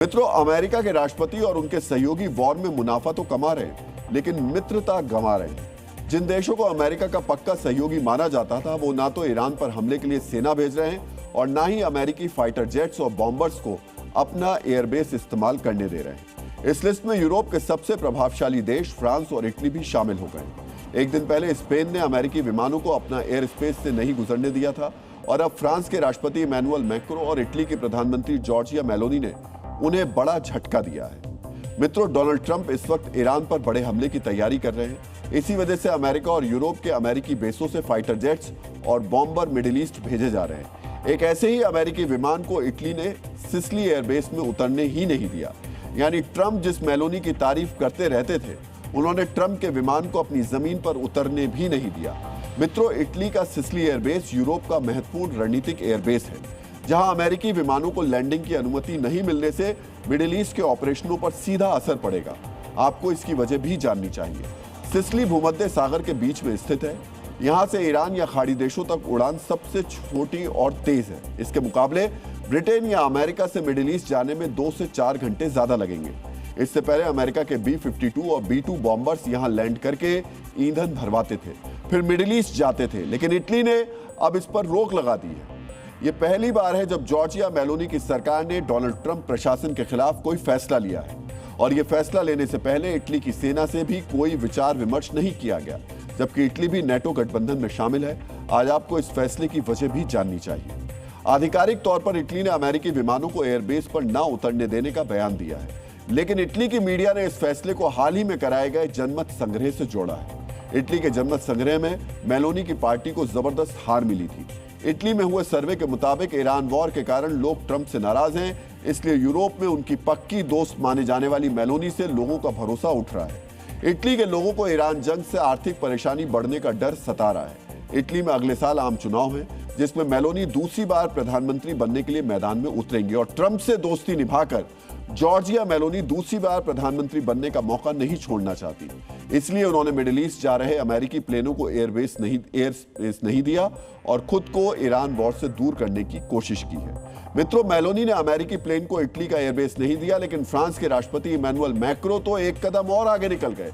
मित्रों, अमेरिका के राष्ट्रपति और उनके सहयोगी वॉर में मुनाफा तो कमा रहे हैं, लेकिन मित्रता गंवा रहे हैं। जिन देशों को अमेरिका का पक्का सहयोगी माना जाता था, वो ना तो ईरान पर हमले के लिए सेना भेज रहे हैं और ना ही अमेरिकी फाइटर जेट्स और बॉम्बर्स को अपना एयरबेस इस्तेमाल करने दे रहे हैं। इस लिस्ट में यूरोप के सबसे प्रभावशाली देश फ्रांस और इटली भी शामिल हो गए। एक दिन पहले स्पेन ने अमेरिकी विमानों को अपना एयर स्पेस से नहीं गुजरने दिया था और अब फ्रांस के राष्ट्रपति इमैनुअल मैक्रों और इटली के प्रधानमंत्री जॉर्जिया मेलोनी ने उन्हें बड़ा झटका दिया है। मित्रों, डोनाल्ड ट्रंप इस वक्त ईरान पर बड़े हमले की तैयारी कर रहे हैं। इसी वजह से अमेरिका और यूरोप के अमेरिकी बेसों से फाइटर जेट्स और बॉम्बर मिडिल ईस्ट भेजे जा रहे हैं। एक ऐसे ही अमेरिकी विमान को इटली ने सिसिली एयरबेस में उतरने ही नहीं दिया। यानी ट्रंप जिस मेलोनी की तारीफ करते रहते थे, उन्होंने ट्रंप के विमान को अपनी जमीन पर उतरने भी नहीं दिया। मित्रों, इटली का सिसिली एयरबेस यूरोप का महत्वपूर्ण रणनीतिक एयरबेस है, जहां अमेरिकी विमानों को लैंडिंग की अनुमति नहीं मिलने से मिडिल ईस्ट के ऑपरेशनों पर सीधा असर पड़ेगा। आपको इसकी वजह भी जाननी चाहिए। सिसिली भूमध्य सागर के बीच में स्थित है। यहां से ईरान या खाड़ी देशों तक उड़ान सबसे छोटी और तेज है। इसके मुकाबले ब्रिटेन या अमेरिका से मिडिल ईस्ट जाने में 2 से 4 घंटे ज्यादा लगेंगे। इससे पहले अमेरिका के B-52 और B-2 बॉम्बर्स यहां लैंड करके ईंधन भरवाते थे, फिर मिडिल ईस्ट जाते थे, लेकिन इटली ने अब इस पर रोक लगा दी है। ये पहली बार है जब जॉर्जिया मेलोनी की सरकार ने डोनाल्ड ट्रंप प्रशासन के खिलाफ कोई फैसला लिया है, और ये फैसला लेने से पहले इटली की सेना से भी कोई विचार विमर्श नहीं किया गया, जबकि इटली भी नेटो गठबंधन में शामिल है। आज आपको इस फैसले की वजह भी जाननी चाहिए। आधिकारिक तौर पर इटली ने अमेरिकी विमानों को एयरबेस पर न उतरने देने का बयान दिया है, लेकिन इटली की मीडिया ने इस फैसले को हाल ही में कराए गए जनमत संग्रह से जोड़ा है। इटली के जनमत संग्रह में मेलोनी की पार्टी को जबरदस्त हार मिली थी। इटली में हुए सर्वे के मुताबिक ईरान वॉर के कारण लोग ट्रंप से नाराज हैं, इसलिए यूरोप में उनकी पक्की दोस्त माने जाने वाली मेलोनी से लोगों का भरोसा उठ रहा है। इटली के लोगों को ईरान जंग से आर्थिक परेशानी बढ़ने का डर सता रहा है। इटली में अगले साल आम चुनाव है, जिसमें मेलोनी दूसरी बार प्रधानमंत्री बनने के लिए मैदान में उतरेंगे और ट्रंप से दोस्ती निभाकर जॉर्जिया मेलोनी दूसरी बार प्रधानमंत्री बनने का मौका नहीं छोड़ना चाहती। इसलिए उन्होंने मिडिल ईस्ट जा रहे अमेरिकी प्लेनों को एयर स्पेस नहीं दिया और खुद को ईरान वॉर से दूर करने की कोशिश की है। मित्रों, मेलोनी ने अमेरिकी प्लेन को इटली का एयरबेस नहीं दिया, लेकिन फ्रांस के राष्ट्रपति इमैनुअल मैक्रों तो एक कदम और आगे निकल गए।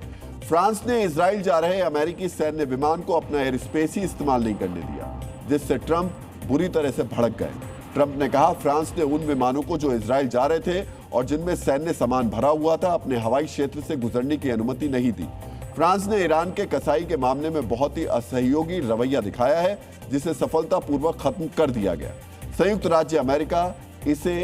फ्रांस ने इजराइल जा रहे अमेरिकी सैन्य विमान को अपना एयर स्पेस ही इस्तेमाल नहीं करने दिया, जिससे ट्रंप बुरी तरह से भड़क गए। ट्रंप ने कहा, फ्रांस ने उन विमानों को जो इजराइल जा रहे थे और जिनमें सैन्य सामान भरा हुआ था, अपने हवाई क्षेत्र से गुजरने की अनुमति नहीं दी। फ्रांस ने ईरान के कसाई के मामले में बहुत ही असहयोगी रवैया दिखाया है, जिसे सफलतापूर्वक खत्म कर दिया गया। संयुक्त राज्य अमेरिका इसे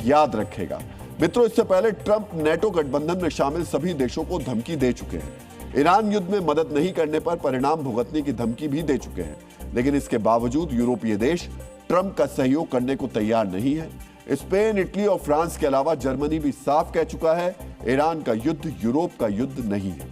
याद रखेगा। मित्रों, इससे पहले ट्रंप नेटो गठबंधन में शामिल सभी देशों को धमकी दे चुके हैं। ईरान युद्ध में मदद नहीं करने पर परिणाम भुगतने की धमकी भी दे चुके हैं, लेकिन इसके बावजूद यूरोपीय देश ट्रंप का सहयोग करने को तैयार नहीं है। स्पेन, इटली और फ्रांस के अलावा जर्मनी भी साफ कह चुका है, ईरान का युद्ध यूरोप का युद्ध नहीं है।